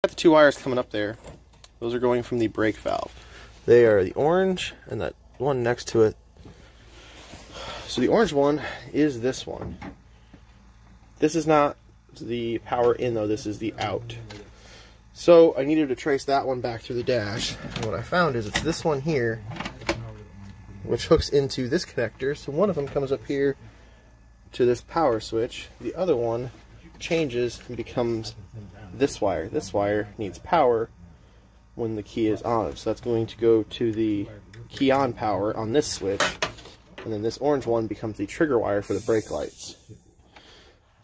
Got the two wires coming up there. Those are going from the brake valve. They are the orange and that one next to it. So the orange one is this one. This is not the power in though, this is the out. So I needed to trace that one back through the dash. And what I found is it's this one here, which hooks into this connector. So one of them comes up here to this power switch. The other one changes and becomes this wire. This wire needs power when the key is on. So that's going to go to the key on power on this switch. And then this orange one becomes the trigger wire for the brake lights.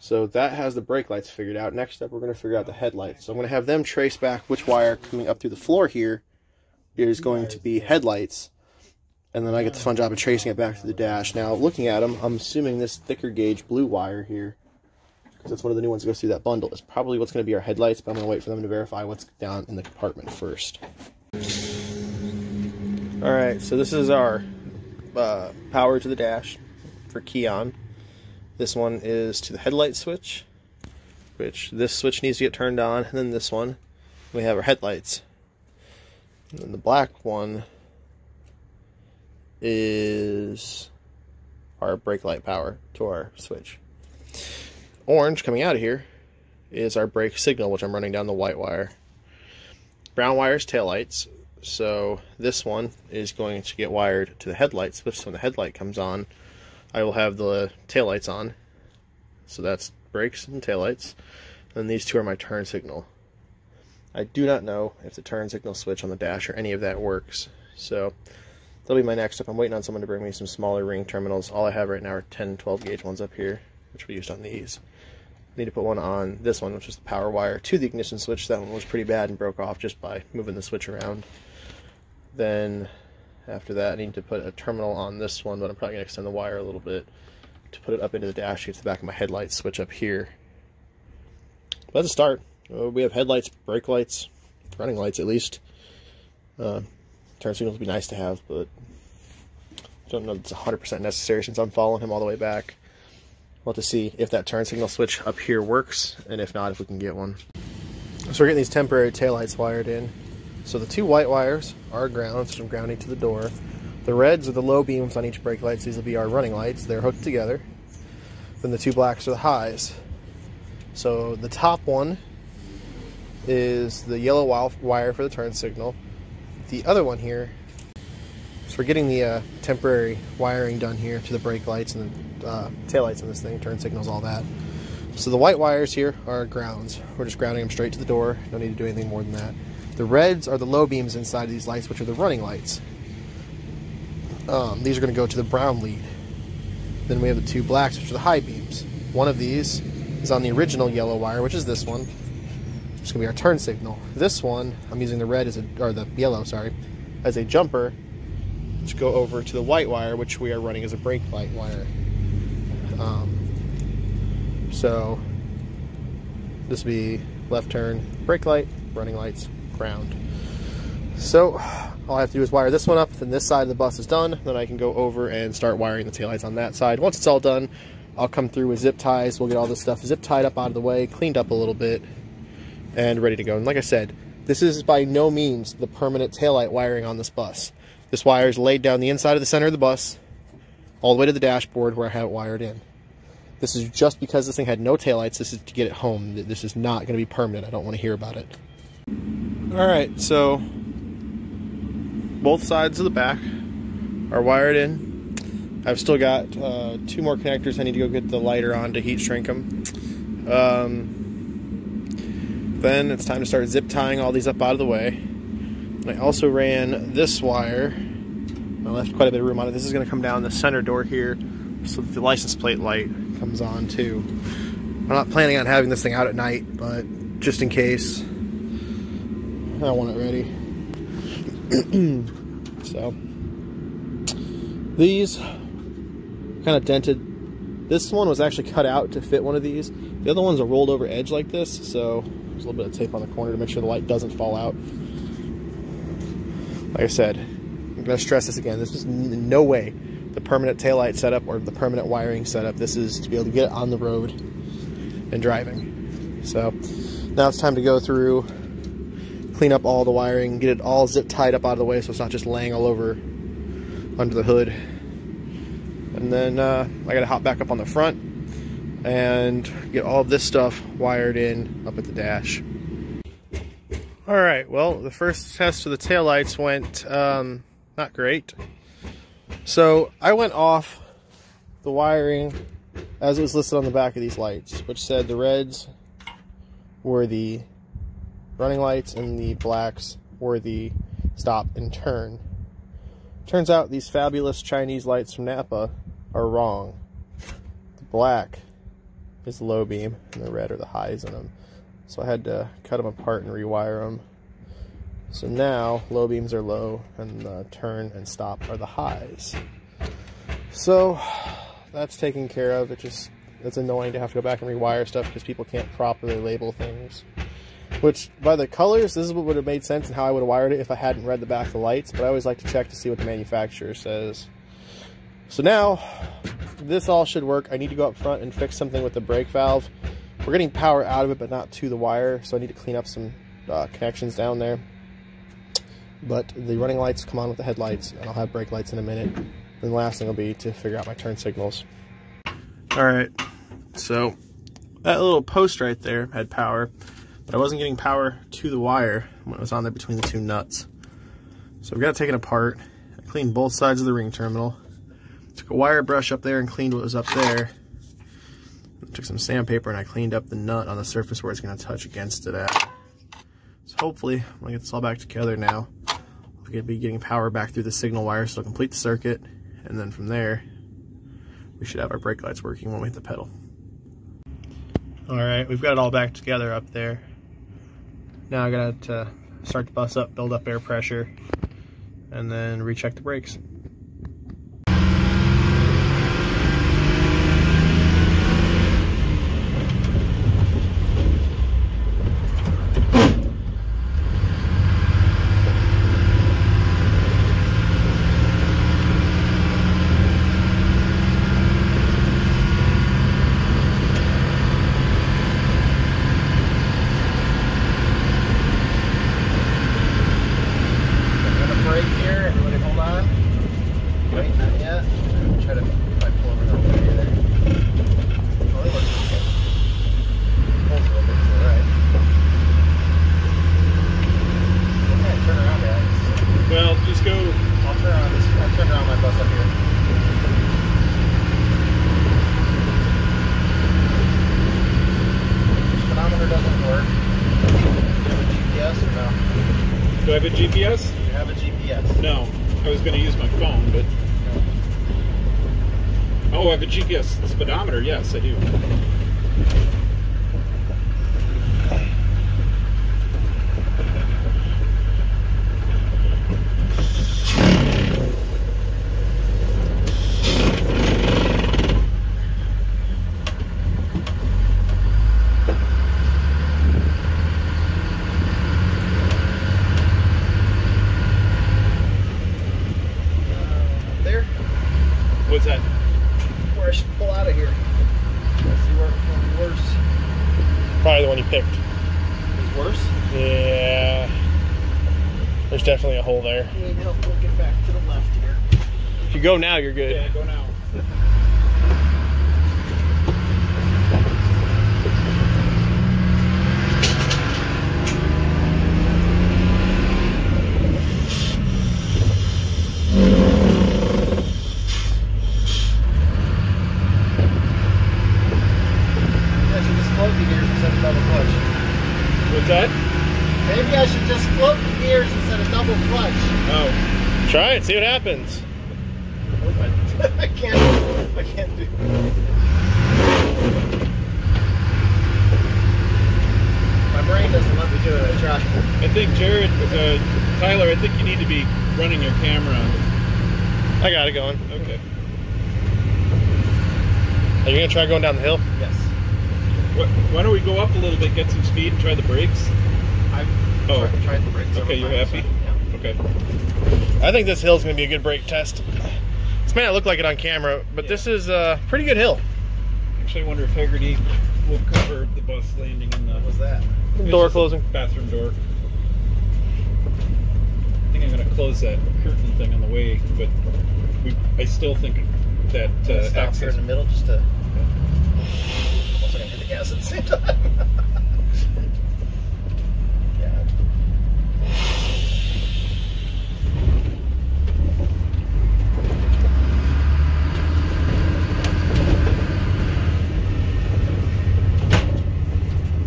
So that has the brake lights figured out. Next up, we're going to figure out the headlights. So I'm going to have them trace back which wire coming up through the floor here is going to be headlights. And then I get the fun job of tracing it back to the dash. Now, looking at them, I'm assuming this thicker gauge blue wire here, because that's one of the new ones that goes through that bundle, is probably what's going to be our headlights, but I'm going to wait for them to verify what's down in the compartment first. Alright, so this is our power to the dash for key on. This one is to the headlight switch, which this switch needs to get turned on, and then this one, we have our headlights. And then the black one is our brake light power to our switch. Orange coming out of here is our brake signal, which I'm running down the white wire. Brown wire is taillights, so this one is going to get wired to the headlight switch. So when the headlight comes on, I will have the taillights on. So that's brakes and taillights. And these two are my turn signal. I do not know if the turn signal switch on the dash or any of that works. So that'll be my next step. I'm waiting on someone to bring me some smaller ring terminals. All I have right now are 10, 12 gauge ones up here, which we used on these. I need to put one on this one, which is the power wire to the ignition switch. That one was pretty bad and broke off just by moving the switch around. Then after that, I need to put a terminal on this one, but I'm probably going to extend the wire a little bit to put it up into the dash to get to the back of my headlight switch up here. But that's a start. We have headlights, brake lights, running lights at least. Turn signals would be nice to have, but I don't know if it's 100% necessary since I'm following him all the way back. We'll have to see if that turn signal switch up here works, and if not, if we can get one. So we're getting these temporary taillights wired in. So the two white wires are grounds, which I'm grounding to the door. The reds are the low beams on each brake lights. These will be our running lights. They're hooked together. Then the two blacks are the highs. So the top one is the yellow wire for the turn signal. The other one here, so we're getting the temporary wiring done here to the brake lights and the tail lights on this thing, turn signals, all that. So the white wires here are grounds. We're just grounding them straight to the door. Don't need to do anything more than that. The reds are the low beams inside of these lights, which are the running lights. These are going to go to the brown lead. Then we have the two blacks, which are the high beams. One of these is on the original yellow wire, which is this one. It's going to be our turn signal. This one, I'm using the red as the yellow, sorry, as a jumper to go over to the white wire, which we are running as a brake light wire. So this will be left turn, brake light, running lights, ground. So all I have to do is wire this one up, then this side of the bus is done, then I can go over and start wiring the taillights on that side. Once it's all done, I'll come through with zip ties. We'll get all this stuff zip tied up out of the way, cleaned up a little bit, and ready to go. And like I said, this is by no means the permanent taillight wiring on this bus. This wire is laid down the inside of the center of the bus, all the way to the dashboard where I have it wired in. This is just because this thing had no taillights. This is to get it home. This is not going to be permanent. I don't want to hear about it. Alright, so both sides of the back are wired in. I've still got 2 more connectors I need to go get the lighter on to heat shrink them. Then it's time to start zip tying all these up out of the way. I also ran this wire. I left quite a bit of room on it. This is going to come down the center door here so that the license plate light comes on too. I'm not planning on having this thing out at night, but just in case, I want it ready. So these kind of dented. This one was actually cut out to fit one of these. The other one's a rolled over edge like this, so there's a little bit of tape on the corner to make sure the light doesn't fall out. Like I said, I'm going to stress this again. This is in no way the permanent taillight setup or the permanent wiring setup. This is to be able to get it on the road and driving. So now it's time to go through clean up all the wiring, get it all zip tied up out of the way so it's not just laying all over under the hood. And then I gotta hop back up on the front and get all of this stuff wired in up at the dash. Alright, well, the first test of the taillights went not great. So I went off the wiring as it was listed on the back of these lights, which said the reds were the running lights and the blacks were the stop and turn. Turns out these fabulous Chinese lights from Napa are wrong. The black is the low beam and the red are the highs in them. So I had to cut them apart and rewire them. So now low beams are low and the turn and stop are the highs. So that's taken care of. It's annoying to have to go back and rewire stuff because people can't properly label things. Which, by the colors, this is what would have made sense and how I would have wired it if I hadn't read the back of the lights, but I always like to check to see what the manufacturer says. So now, this all should work. I need to go up front and fix something with the brake valve. We're getting power out of it, but not to the wire, so I need to clean up some connections down there. But the running lights come on with the headlights, and I'll have brake lights in a minute. And the last thing will be to figure out my turn signals. Alright, so that little post right there had power, but I wasn't getting power to the wire when it was on there between the two nuts. So I've got it taken apart. I cleaned both sides of the ring terminal. Took a wire brush up there and cleaned what was up there. Took some sandpaper and I cleaned up the nut on the surface where it's going to touch against it at. So hopefully, when I get this all back together now, I'll be getting power back through the signal wire so I'll complete the circuit, and then from there, we should have our brake lights working when we hit the pedal. Alright, we've got it all back together up there. Now I gotta start the bus up, build up air pressure, and then recheck the brakes. Do I have a GPS? Do you have a GPS? No. I was going to use my phone, but... Oh, I have a GPS speedometer. Yes, I do. What's that? Where I should pull out of here. Let's see where it's worse. Probably the one you picked. Is worse? Yeah. There's definitely a hole there. I need help looking back to the left here. If you go now, you're good. Yeah, go now. What's that? Maybe I should just float the gears instead of double clutch. Oh. Try it, see what happens. I can't do. My brain doesn't let me do it. I try. I think Jared, Tyler, I think you need to be running your camera. I got it going. Okay. Are you gonna try going down the hill? Yes. Why don't we go up a little bit, get some speed, and try the brakes? I've tried the brakes. Okay, you're happy? So, yeah. Okay. I think this hill's gonna be a good brake test. This may not look like it on camera, but this is a pretty good hill. Actually, I wonder if Haggerty will cover the bus landing in the... What was that? Door closing. Bathroom door. close that curtain thing on the way, but I still think that Stop access. here in the middle just to. Also gonna hit the gas at the same time. Yeah.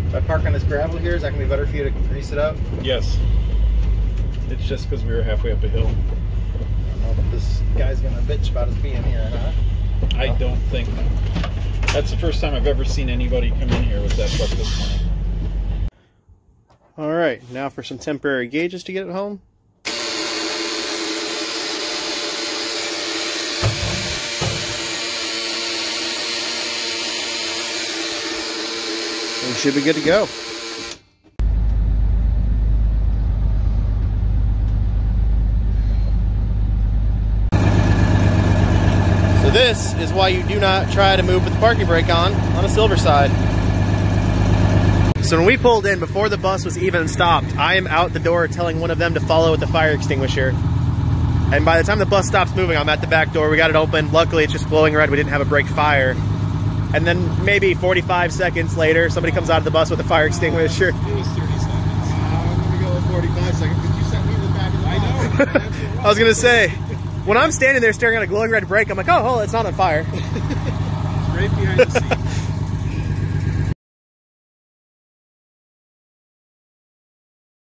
If I park on this gravel here, is that gonna be better for you to grease it up? Yes. It's just because we were halfway up a hill. I don't know if this guy's gonna bitch about us being here or not. I don't think. That's the first time I've ever seen anybody come in here with that truck this morning. All right, now for some temporary gauges to get it home. We should be good to go. So this is why you do not try to move with the parking brake on a Silverside. So when we pulled in, before the bus was even stopped, I am out the door telling one of them to follow with the fire extinguisher. And by the time the bus stops moving, I'm at the back door. We got it open. Luckily, it's just glowing red. We didn't have a brake fire. And then maybe 45 seconds later, somebody comes out of the bus with a fire extinguisher. It was 30 seconds. Let me go with 45 seconds because you sent me to the back of the bus. I know. I was going to say, when I'm standing there staring at a glowing red brake, I'm like, oh, it's not on fire. It's right behind the seat.